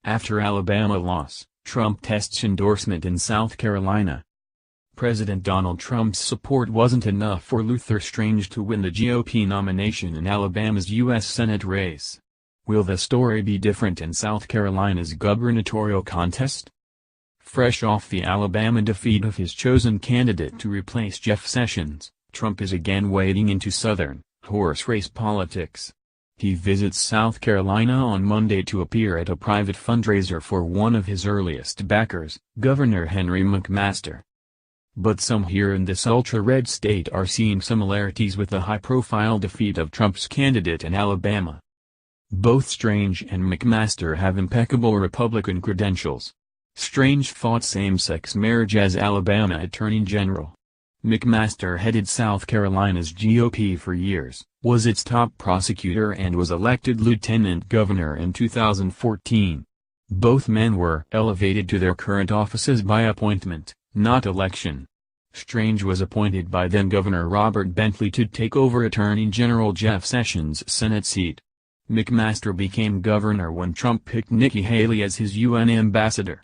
After Alabama loss, Trump tests endorsement in South Carolina. President Donald Trump's support wasn't enough for Luther Strange to win the GOP nomination in Alabama's U.S. Senate race. Will the story be different in South Carolina's gubernatorial contest? Fresh off the Alabama defeat of his chosen candidate to replace Jeff Sessions, Trump is again wading into Southern, horse race politics. He visits South Carolina on Monday to appear at a private fundraiser for one of his earliest backers, Governor Henry McMaster. But some here in this ultra-red state are seeing similarities with the high-profile defeat of Trump's candidate in Alabama. Both Strange and McMaster have impeccable Republican credentials. Strange fought same-sex marriage as Alabama Attorney General. McMaster headed South Carolina's GOP for years, was its top prosecutor and was elected lieutenant governor in 2014. Both men were elevated to their current offices by appointment, not election. Strange was appointed by then-Governor Robert Bentley to take over Attorney General Jeff Sessions' Senate seat. McMaster became governor when Trump picked Nikki Haley as his UN ambassador.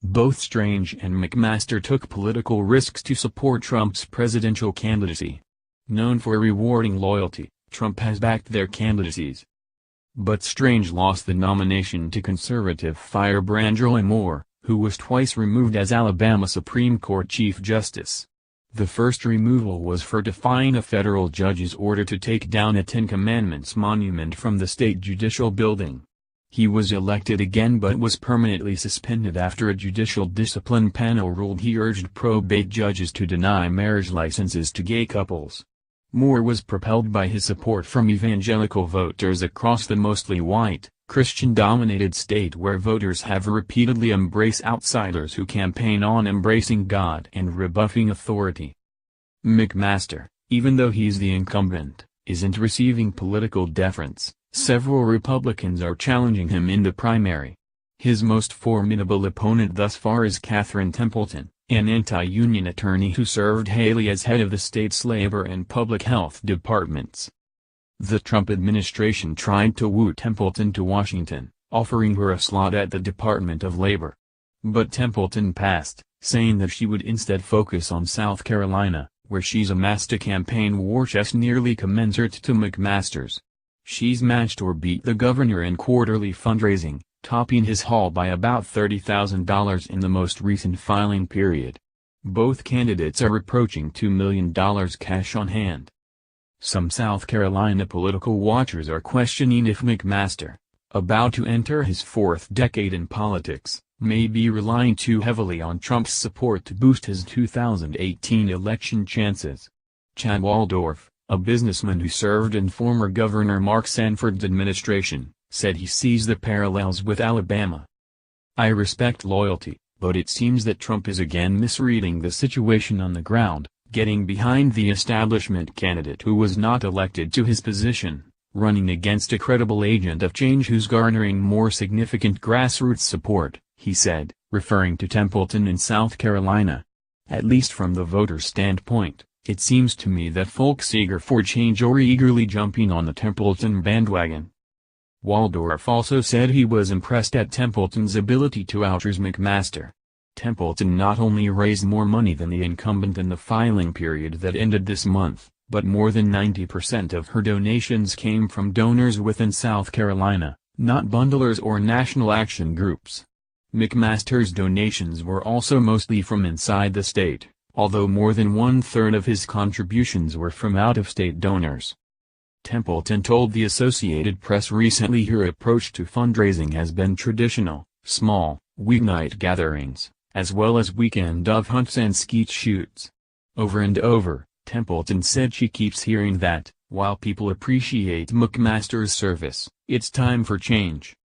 Both Strange and McMaster took political risks to support Trump's presidential candidacy. Known for rewarding loyalty, Trump has backed their candidacies. But Strange lost the nomination to conservative firebrand Roy Moore, who was twice removed as Alabama Supreme Court Chief Justice. The first removal was for defying a federal judge's order to take down a Ten Commandments monument from the state judicial building. He was elected again but was permanently suspended after a judicial discipline panel ruled he urged probate judges to deny marriage licenses to gay couples. Moore was propelled by his support from evangelical voters across the mostly white, Christian-dominated state where voters have repeatedly embraced outsiders who campaign on embracing God and rebuffing authority. McMaster, even though he's the incumbent, isn't receiving political deference. Several Republicans are challenging him in the primary. His most formidable opponent thus far is Catherine Templeton, an anti-union attorney who served Haley as head of the state's labor and public health departments. The Trump administration tried to woo Templeton to Washington, offering her a slot at the Department of Labor. But Templeton passed, saying that she would instead focus on South Carolina, where she's amassed a campaign war chest nearly commensurate to McMaster's. She's matched or beat the governor in quarterly fundraising, topping his haul by about $30,000 in the most recent filing period. Both candidates are approaching $2 million cash on hand. Some South Carolina political watchers are questioning if McMaster, about to enter his fourth decade in politics, may be relying too heavily on Trump's support to boost his 2018 election chances. Chad Waldorf, a businessman who served in former Governor Mark Sanford's administration, said he sees the parallels with Alabama. "I respect loyalty, but it seems that Trump is again misreading the situation on the ground, getting behind the establishment candidate who was not elected to his position, running against a credible agent of change who's garnering more significant grassroots support," he said, referring to Templeton in South Carolina. "At least from the voter standpoint, it seems to me that folks eager for change are eagerly jumping on the Templeton bandwagon." Waldorf also said he was impressed at Templeton's ability to outrise McMaster. Templeton not only raised more money than the incumbent in the filing period that ended this month, but more than 90% of her donations came from donors within South Carolina, not bundlers or national action groups. McMaster's donations were also mostly from inside the state, although more than one-third of his contributions were from out-of-state donors. Templeton told the Associated Press recently her approach to fundraising has been traditional, small, weeknight gatherings, as well as weekend dove hunts and skeet shoots. Over and over, Templeton said she keeps hearing that, while people appreciate McMaster's service, it's time for change.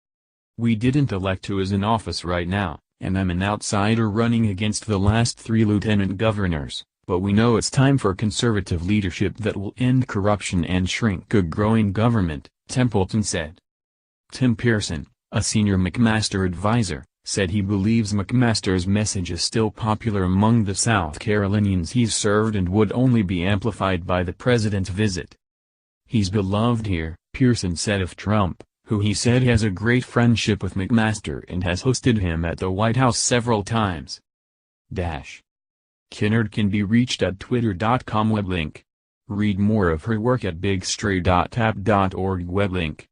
"We didn't elect who is in office right now, and I'm an outsider running against the last three lieutenant governors, but we know it's time for conservative leadership that will end corruption and shrink a growing government," Templeton said. Tim Pearson, a senior McMaster advisor, said he believes McMaster's message is still popular among the South Carolinians he's served and would only be amplified by the president's visit. "He's beloved here," Pearson said of Trump, who he said has a great friendship with McMaster and has hosted him at the White House several times. Kinnard can be reached at twitter.com weblink. Read more of her work at bigstray.tap.org weblink.